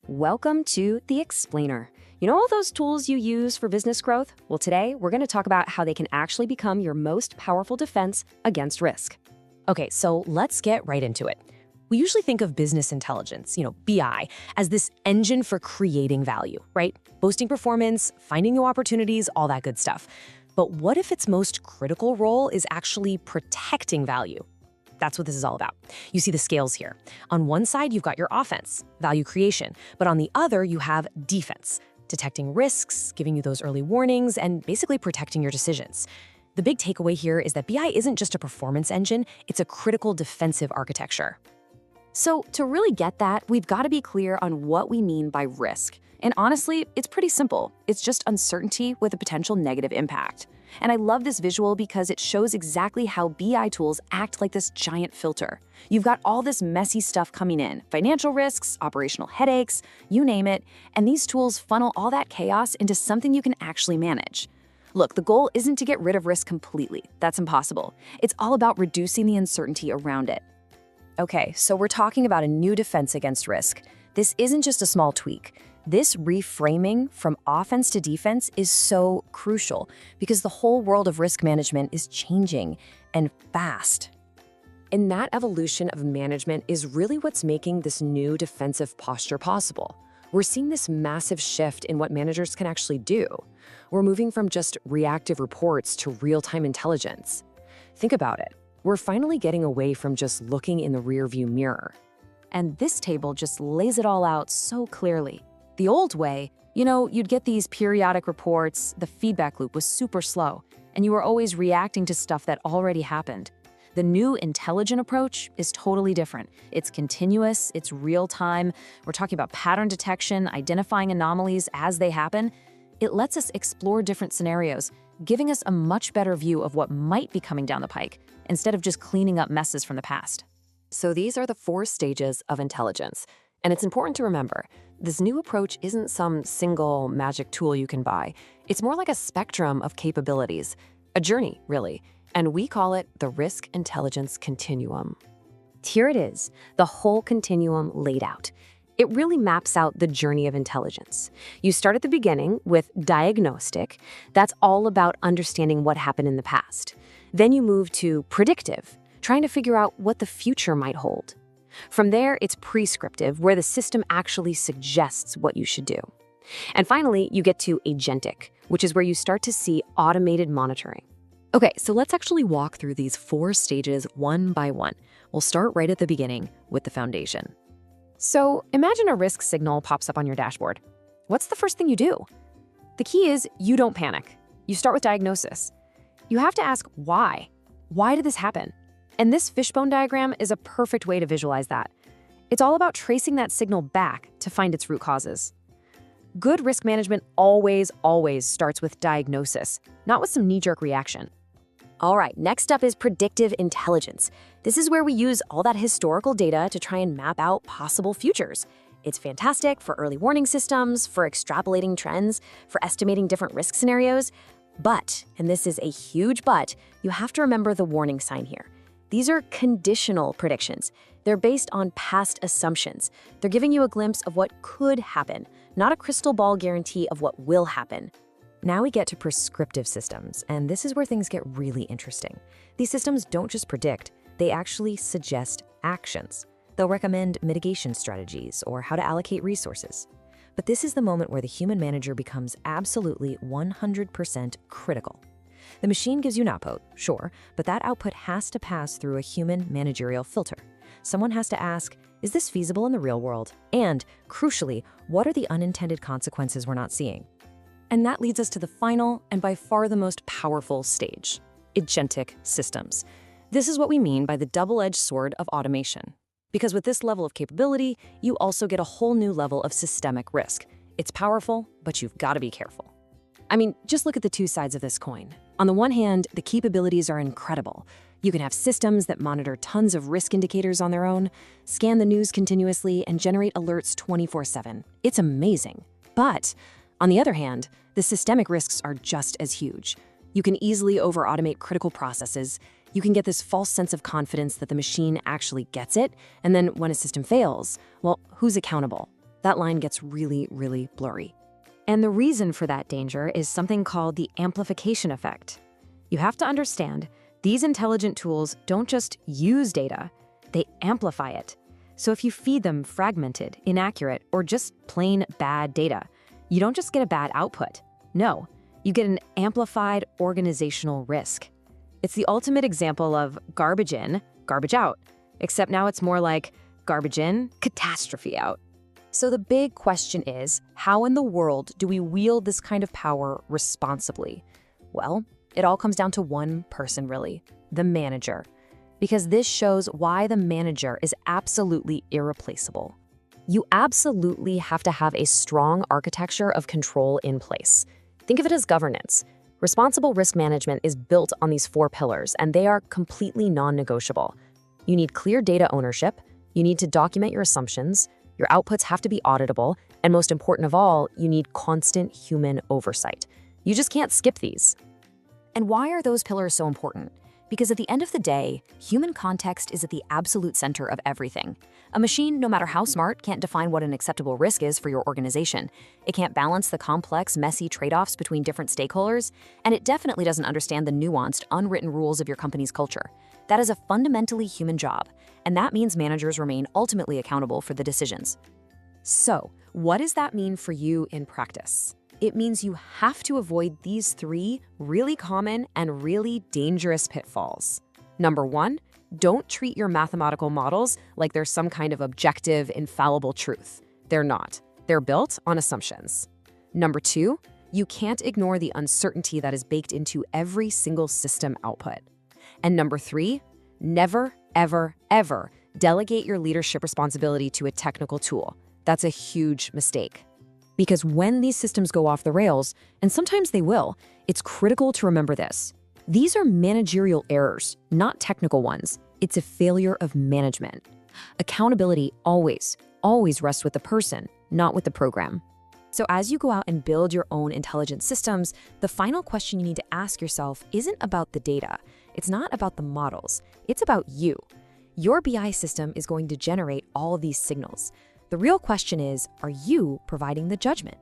Welcome to The Explainer. You know all those tools you use for business growth? Well, today we're going to talk about how they can actually become your most powerful defense against risk. Okay, so let's get right into it. We usually think of business intelligence, BI, as this engine for creating value, right? Boosting performance, finding new opportunities, all that good stuff. But what if its most critical role is actually protecting value? That's what this is all about. You see the scales here. On one side, you've got your offense, value creation, but on the other, you have defense, detecting risks, giving you those early warnings, and basically protecting your decisions. The big takeaway here is that BI isn't just a performance engine, it's a critical defensive architecture. So to really get that, we've got to be clear on what we mean by risk. And honestly, it's pretty simple. It's just uncertainty with a potential negative impact. And I love this visual because it shows exactly how BI tools act like this giant filter. You've got all this messy stuff coming in, financial risks, operational headaches, you name it, and these tools funnel all that chaos into something you can actually manage. Look, the goal isn't to get rid of risk completely. That's impossible. It's all about reducing the uncertainty around it. Okay, so we're talking about a new defense against risk. This isn't just a small tweak. This reframing from offense to defense is so crucial because the whole world of risk management is changing and fast. And that evolution of management is really what's making this new defensive posture possible. We're seeing this massive shift in what managers can actually do. We're moving from just reactive reports to real-time intelligence. Think about it. We're finally getting away from just looking in the rearview mirror. And this table just lays it all out so clearly. The old way, you'd get these periodic reports, the feedback loop was super slow, and you were always reacting to stuff that already happened. The new intelligent approach is totally different. It's continuous, it's real-time. We're talking about pattern detection, identifying anomalies as they happen. It lets us explore different scenarios, giving us a much better view of what might be coming down the pike, instead of just cleaning up messes from the past. So these are the 4 stages of intelligence. And it's important to remember, this new approach isn't some single magic tool you can buy. It's more like a spectrum of capabilities, a journey, really. And we call it the risk intelligence continuum. Here it is, the whole continuum laid out. It really maps out the journey of intelligence. You start at the beginning with diagnostic. That's all about understanding what happened in the past. Then you move to predictive, trying to figure out what the future might hold. From there, it's prescriptive, where the system actually suggests what you should do. And finally, you get to agentic, which is where you start to see automated monitoring. Okay, so let's actually walk through these 4 stages one by one. We'll start right at the beginning with the foundation. So imagine a risk signal pops up on your dashboard. What's the first thing you do? The key is you don't panic. You start with diagnosis. You have to ask why. Why did this happen? And this fishbone diagram is a perfect way to visualize that. It's all about tracing that signal back to find its root causes. Good risk management always starts with diagnosis, not with some knee-jerk reaction. All right, next up is predictive intelligence. This is where we use all that historical data to try and map out possible futures. It's fantastic for early warning systems, for extrapolating trends, for estimating different risk scenarios. But, and this is a huge but, you have to remember the warning sign here. These are conditional predictions. They're based on past assumptions. They're giving you a glimpse of what could happen, not a crystal ball guarantee of what will happen. Now we get to prescriptive systems, and this is where things get really interesting. These systems don't just predict, they actually suggest actions. They'll recommend mitigation strategies or how to allocate resources. But this is the moment where the human manager becomes absolutely 100% critical. The machine gives you an output, sure, but that output has to pass through a human managerial filter. Someone has to ask, is this feasible in the real world? And, crucially, what are the unintended consequences we're not seeing? And that leads us to the final and by far the most powerful stage, agentic systems. This is what we mean by the double-edged sword of automation. Because with this level of capability, you also get a whole new level of systemic risk. It's powerful, but you've got to be careful. I mean, just look at the 2 sides of this coin. On the one hand, the capabilities are incredible. You can have systems that monitor tons of risk indicators on their own, scan the news continuously, and generate alerts 24/7. It's amazing. But on the other hand, the systemic risks are just as huge. You can easily over-automate critical processes. You can get this false sense of confidence that the machine actually gets it, and then when a system fails, well, who's accountable? that line gets really, really blurry. And the reason for that danger is something called the amplification effect. You have to understand, these intelligent tools don't just use data, they amplify it. So if you feed them fragmented, inaccurate, or just plain bad data, you don't just get a bad output. No, you get an amplified organizational risk. It's the ultimate example of garbage in, garbage out, except now it's more like garbage in, catastrophe out. So the big question is, how in the world do we wield this kind of power responsibly? Well, it all comes down to one person really, the manager. Because this shows why the manager is absolutely irreplaceable. You absolutely have to have a strong architecture of control in place. Think of it as governance. Responsible risk management is built on these 4 pillars, and they are completely non-negotiable. You need clear data ownership, you need to document your assumptions, your outputs have to be auditable, and most important of all, you need constant human oversight. You just can't skip these. And why are those pillars so important? Because at the end of the day, human context is at the absolute center of everything. A machine, no matter how smart, can't define what an acceptable risk is for your organization. It can't balance the complex, messy trade-offs between different stakeholders, and it definitely doesn't understand the nuanced, unwritten rules of your company's culture. That is a fundamentally human job, and that means managers remain ultimately accountable for the decisions. So, what does that mean for you in practice? It means you have to avoid these 3 really common and really dangerous pitfalls. Number 1, don't treat your mathematical models like they're some kind of objective, infallible truth. They're not. They're built on assumptions. Number 2, you can't ignore the uncertainty that is baked into every single system output. And number 3, never, ever, ever delegate your leadership responsibility to a technical tool. That's a huge mistake. Because when these systems go off the rails, and sometimes they will, it's critical to remember this. These are managerial errors, not technical ones. It's a failure of management. Accountability always rests with the person, not with the program. So as you go out and build your own intelligent systems, the final question you need to ask yourself isn't about the data. It's not about the models. It's about you. Your BI system is going to generate all of these signals. The real question is, are you providing the judgment?